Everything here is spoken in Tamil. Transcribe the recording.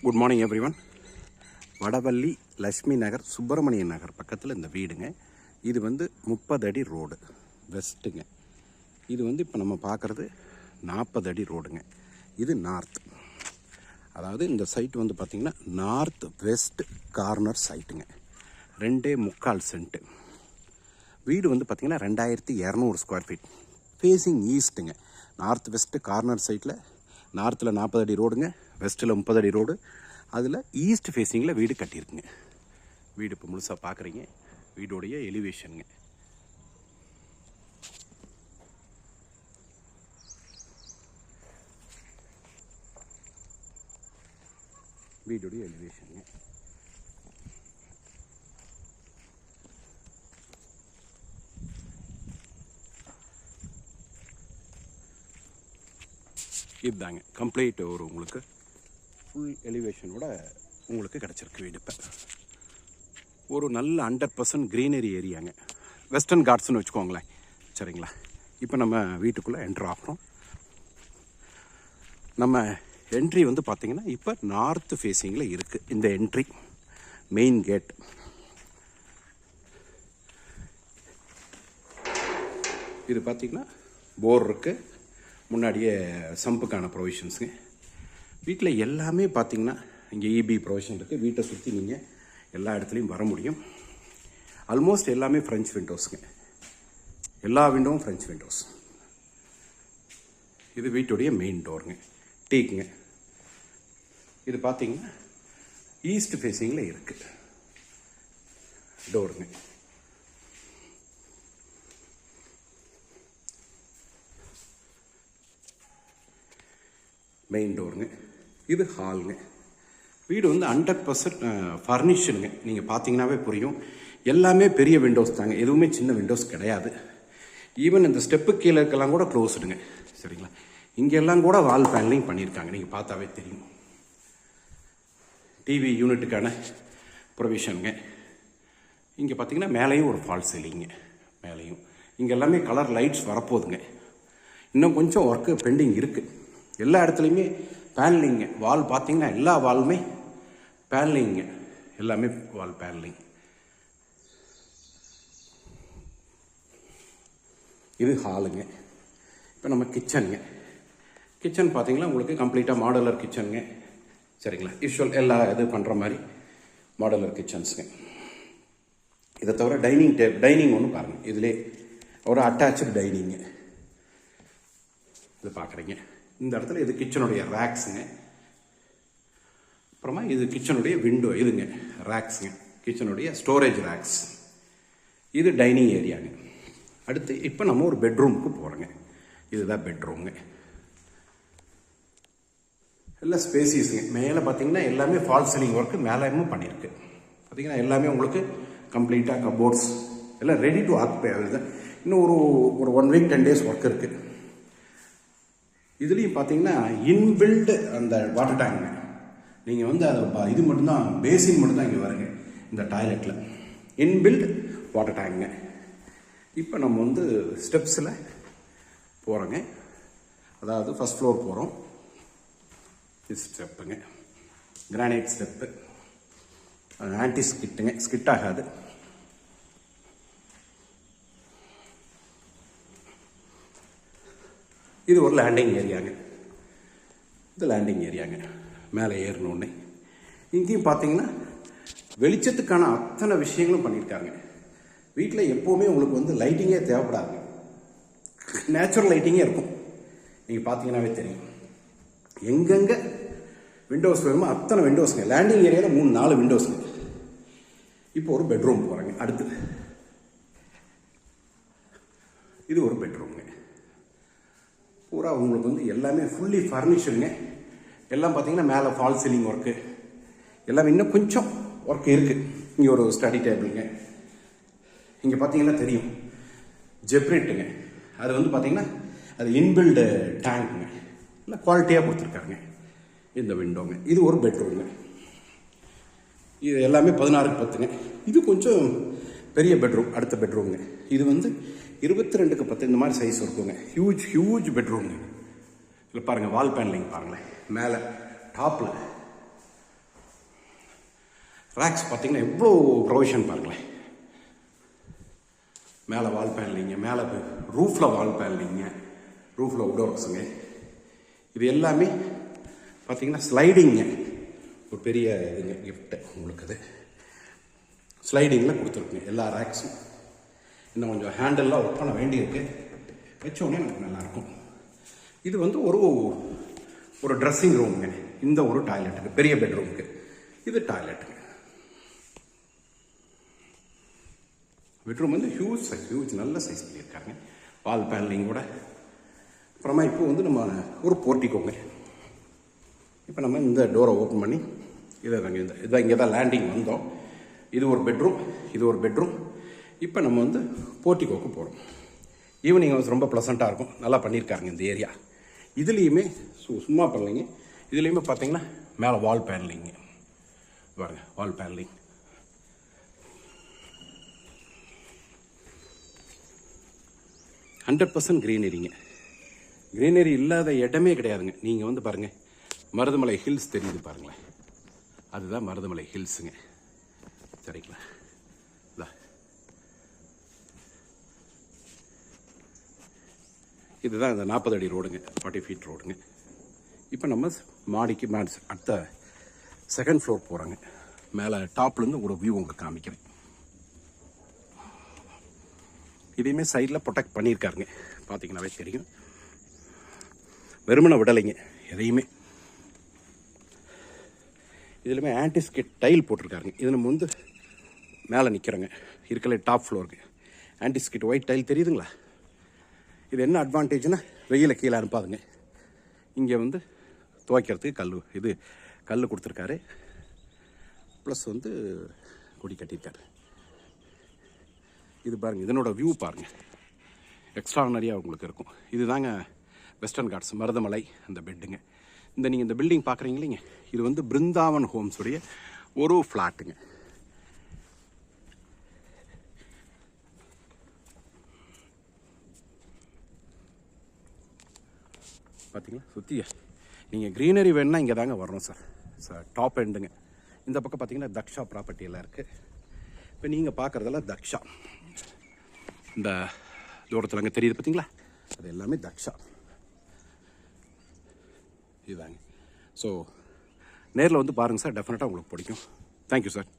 Good morning everyone. Vadavalli Lakshmi Nagar Subramania Nagar பக்கத்தில் இந்த வீடுங்க. இது 30 அடி ரோடு வெஸ்ட்டுங்க. இது இப்போ நம்ம பார்க்குறது 40 அடி ரோடுங்க. இது நார்த், அதாவது இந்த சைட் பார்த்திங்கன்னா நார்த் வெஸ்ட் கார்னர் சைட்டுங்க. 2.25 சென்ட்டு. வீடு பார்த்திங்கன்னா 2200 ஸ்கொயர் ஃபீட். ஃபேஸிங் ஈஸ்ட்டுங்க. நார்த் வெஸ்ட்டு கார்னர் சைட்டில் நார்த்தில் 40 அடி ரோடுங்க, வெஸ்ட்டில் 30 அடி ரோடு. அதில் ஈஸ்ட் ஃபேஸிங்கில் வீடு கட்டியிருக்குங்க. வீடு இப்போ முழுசாக பார்க்குறீங்க. வீடோடைய எலிவேஷனுங்க. வீடோடைய எலிவேஷனுங்க. இதுதாங்க கம்ப்ளீட் ஒரு உங்களுக்கு ஃபுல் எலிவேஷனோட உங்களுக்கு கிடச்சிருக்கு வீடு. இப்போ ஒரு நல்ல 100% க்ரீனரி ஏரியாங்க. வெஸ்டர்ன் கார்ட்ஸ்னு வச்சுக்கோங்களேன், சரிங்களா? இப்போ நம்ம வீட்டுக்குள்ளே என்ட்ரு ஆகிறோம். நம்ம என்ட்ரி பார்த்திங்கன்னா இப்போ நார்த் ஃபேஸிங்கில் இருக்குது. இந்த என்ட்ரி மெயின் கேட். இது பார்த்திங்கன்னா போர் இருக்குது, முன்னாடியே சம்புக்கான ப்ரொவிஷன்ஸுங்க. வீட்டில் எல்லாமே பார்த்திங்கன்னா இங்கே இபி ப்ரொவிஷன் இருக்குது. வீட்டை சுற்றி நீங்கள் எல்லா இடத்துலையும் வர முடியும். ஆல்மோஸ்ட் எல்லாமே ஃப்ரெஞ்ச் விண்டோஸுங்க. எல்லா விண்டோவும் ஃப்ரெஞ்ச் விண்டோஸ். இது வீட்டுடைய மெயின் டோருங்க, டீக்குங்க. இது பார்த்திங்கன்னா ஈஸ்ட் ஃபேஸிங்கில் இருக்குது டோருங்க. மெயின் டோருங்க. இது ஹாலுங்க. வீடு 100% ஃபர்னிஷனுங்க. நீங்கள் பார்த்தீங்கன்னாவே புரியும். எல்லாமே பெரிய விண்டோஸ் தாங்க, எதுவுமே சின்ன விண்டோஸ் கிடையாது. ஈவன் இந்த ஸ்டெப்பு கீழே இருக்கலாம் கூட க்ளோஸ்டுங்க, சரிங்களா? இங்கெல்லாம் கூட வால் பேனலிங் பண்ணியிருக்காங்க, நீங்கள் பார்த்தாவே தெரியும். டிவி யூனிட்டுக்கான ப்ரொவிஷனுங்க. இங்கே பார்த்தீங்கன்னா மேலேயும் ஒரு ஃபால் சீலிங்க. மேலேயும் இங்கே எல்லாமே கலர் லைட்ஸ் வரப்போகுதுங்க. இன்னும் கொஞ்சம் ஒர்க்கு பெண்டிங் இருக்குது. எல்லா இடத்துலையுமே பேனலிங்க. வால் பார்த்தீங்கன்னா எல்லா வாலுமே பேனலிங்க, எல்லாமே வால் பேனலிங். இது ஹாலுங்க. இப்போ நம்ம கிச்சனுங்க. கிச்சன் பார்த்தீங்கன்னா உங்களுக்கு கம்ப்ளீட்டாக மாடுலர் கிச்சனுங்க, சரிங்களா? யூஸ்வல் எல்லா இது பண்ணுற மாதிரி மாடுலர் கிச்சன்ஸுங்க. இதை தவிர டைனிங் ஒன்று பாருங்கள். இதிலே ஒரு அட்டாச்சு டைனிங்கு இது பார்க்குறீங்க. இந்த இடத்துல இது கிச்சனுடைய ரேக்ஸுங்க. அப்புறமா இது கிச்சனுடைய விண்டோ, இதுங்க ரேக்ஸுங்க, கிச்சனுடைய ஸ்டோரேஜ் ரேக்ஸ். இது டைனிங் ஏரியாங்க. அடுத்து இப்போ நம்ம ஒரு பெட்ரூமுக்கு போகிறோங்க. இதுதான் பெட்ரூமுங்க. எல்லாம் ஸ்பேசிஸுங்க. மேலே பார்த்தீங்கன்னா எல்லாமே ஃபால் சீலிங் ஒர்க்கு மேலேயும் பண்ணியிருக்கு. பார்த்தீங்கன்னா எல்லாமே உங்களுக்கு கம்ப்ளீட்டாக கபோர்ட்ஸ் எல்லாம் ரெடி டு ஆக்குபை ஆகுது. இன்னும் ஒரு 1 வீக் 10 டேஸ் ஒர்க் இருக்குது. இதுலேயும் பார்த்தீங்கன்னா இன்பில்டு அந்த வாட்டர் டேங்க். நீங்கள் அதை இது மட்டும்தான், பேசின் மட்டும்தான் இங்கே வருங்க இந்த டாய்லெட்டில். Inbuilt water டேங்குங்க. இப்போ நம்ம ஸ்டெப்ஸில் போகிறோங்க. அதாவது ஃபஸ்ட் ஃப்ளோர் போகிறோம். இது ஸ்டெப்புங்க, கிரானைட் ஸ்டெப்பு. ஆன்டி ஸ்கிட்டுங்க, ஸ்கிட் ஆகாது. இது ஒரு லேண்டிங் ஏரியாங்க. இது லேண்டிங் ஏரியாங்க. மேலே ஏறணுன்னே இங்கேயும் பார்த்தீங்கன்னா வெளிச்சத்துக்கான அத்தனை விஷயங்களும் பண்ணியிருக்காங்க. வீட்டில் எப்போவுமே உங்களுக்கு லைட்டிங்கே தேவைப்படாது, நேச்சுரல் லைட்டிங்கே இருக்கும். நீங்கள் பார்த்தீங்கன்னாவே தெரியும். எங்கெங்கே விண்டோஸ் வேணுமோ அத்தனை விண்டோஸுங்க. லேண்டிங் ஏரியாவில் 3-4 விண்டோஸுங்க. இப்போ ஒரு பெட்ரூம் போகிறாங்க. அடுத்து இது ஒரு பெட்ரூம்ங்க. பூரா உங்களுக்கு எல்லாமே ஃபுல்லி ஃபர்னிஷருங்க. எல்லாம் பார்த்தீங்கன்னா மேலே ஃபால் சீலிங் ஒர்க்கு எல்லாமே. இன்னும் கொஞ்சம் ஒர்க் இருக்குது. இங்கே ஒரு ஸ்டடி டேபிளுங்க. இங்கே பார்த்தீங்கன்னா தெரியும் ஜெப்ரிட்டுங்க. அது பார்த்தீங்கன்னா அது இன்பில்டு டேங்க்குங்க. இல்லை குவாலிட்டியாக கொடுத்துருக்காங்க. இந்த விண்டோங்க. இது ஒரு பெட்ரூம்ங்க. இது எல்லாமே 16க்கு 10ங்க. இது கொஞ்சம் பெரிய பெட்ரூம். அடுத்த பெட்ரூம்ங்க. இது 22க்கு 10 இந்த மாதிரி சைஸ் இருக்குங்க. ஹியூஜ் பெட்ரூம்ங்க. இல்லை பாருங்கள், வால் பேனலிங் பாருங்களேன். மேலே டாப்பில் ரேக்ஸ் பார்த்தீங்கன்னா எவ்வளோ ப்ரொவிஷன் பாருங்களேன். மேலே வால் பேனலிங்க, மேலே ரூஃபில் வால் பேனலிங்க, ரூஃபில் உடோர்ஸுங்க. இது எல்லாமே பார்த்தீங்கன்னா ஸ்லைடிங்க. ஒரு பெரிய இதுங்க கிஃப்ட்டு உங்களுக்கு. இது ஸ்லைடிங்கில் கொடுத்துருக்குங்க எல்லா ரேக்ஸும். இன்னும் கொஞ்சம் ஹேண்டல்லாம் ஒர்க் பண்ண வேண்டியிருக்கு, வச்சோடனே எனக்கு நல்லாயிருக்கும். இது வந்து ஒரு ட்ரெஸ்ஸிங் ரூமுங்க. இந்த ஒரு டாய்லெட்டுக்கு, பெரிய பெட்ரூமுக்கு இது டாய்லெட்டுங்க. பெட்ரூம் வந்து ஹியூஜ் நல்ல சைஸ் பண்ணியிருக்காங்க, வால் பேனலிங் கூட. அப்புறமா இப்போ வந்து நம்ம ஒரு போர்ட்டிக்கோங்க. இப்போ நம்ம இந்த டோரை ஓப்பன் பண்ணி இதான் இங்கே தான் லேண்டிங் வந்தோம். இது ஒரு பெட்ரூம், இது ஒரு பெட்ரூம். இப்போ நம்ம வந்து போர்ட்டிக்கோக்கு போகிறோம். ஈவினிங் வந்து ரொம்ப ப்ளசண்ட்டாக இருக்கும், நல்லா பண்ணியிருக்காருங்க இந்த ஏரியா. இதுலேயுமே சும்மா பண்ணலைங்க, இதுலேயுமே பார்த்தீங்கன்னா மேலே வால் பேனலிங்க பாருங்க, வால் பேனலிங். %100% க்ரீனரிங்க. க்ரீனரி இல்லாத இடமே கிடையாதுங்க. நீங்கள் வந்து பாருங்கள், மருதமலை ஹில்ஸ் தெரியுது பாருங்களேன், அதுதான் மருதமலை ஹில்ஸுங்க. சரிங்களா? இதுதான் இந்த 40 அடி ரோடுங்க, 40 ஃபீட் ரோடுங்க. இப்போ நம்ம மாடிக்கு அடுத்த செகண்ட் ஃப்ளோர் போகிறாங்க. மேலே டாப்லேருந்து ஒரு வியூ உங்களுக்கு காமிக்கிறேன். இதையுமே சைடில் ப்ரொடெக்ட் பண்ணியிருக்காருங்க, பார்த்தீங்கன்னாவே தெரியும். வெறுமனை விடலைங்க எதையுமே. இதுலையுமே ஆன்டிஸ்கிட் டைல் போட்டிருக்காருங்க. இது நம்ம வந்து மேலே நிற்கிறோங்க, இருக்கல டாப் ஃப்ளோருக்கு. ஆன்டிஸ்கிட் ஒயிட் டைல் தெரியுதுங்களா? இது என்ன அட்வான்டேஜ்னா, வெயில கீழே அனுப்பாதுங்க. இங்கே வந்து துவைக்கிறதுக்கு கல் கொடுத்துருக்காரு. ப்ளஸ் வந்து கொடி கட்டியிருக்காரு. இது பாருங்கள், இதனோட வியூ பாருங்கள், எக்ஸ்ட்ரானரியாக உங்களுக்கு இருக்கும். இது தாங்க வெஸ்டர்ன் காட்ஸ் மருதமலை அந்த பெட்டுங்க. நீங்கள் இந்த பில்டிங் பார்க்குறீங்களேங்க, இது வந்து பிருந்தாவன் ஹோம்ஸுடைய ஒரு ஃப்ளாட்டுங்க. பார்த்தீங்களா? சுற்றி நீங்கள் க்ரீனரி வேணுன்னா இங்கே தாங்க வரணும் சார். டாப் எண்டுங்க. இந்த பக்கம் பார்த்தீங்கன்னா தக்ஷா ப்ராப்பர்ட்டி எல்லாம் இருக்குது. இப்போ நீங்கள் பார்க்குறதெல்லாம் தக்ஷா. இந்த தூரத்தில் அங்கே தெரியுது பார்த்தீங்களா, அது எல்லாமே தக்ஷா இதுதாங்க. ஸோ நேரில் வந்து பாருங்கள் சார், டெஃபினட்டாக உங்களுக்கு பிடிக்கும். Thank you sir.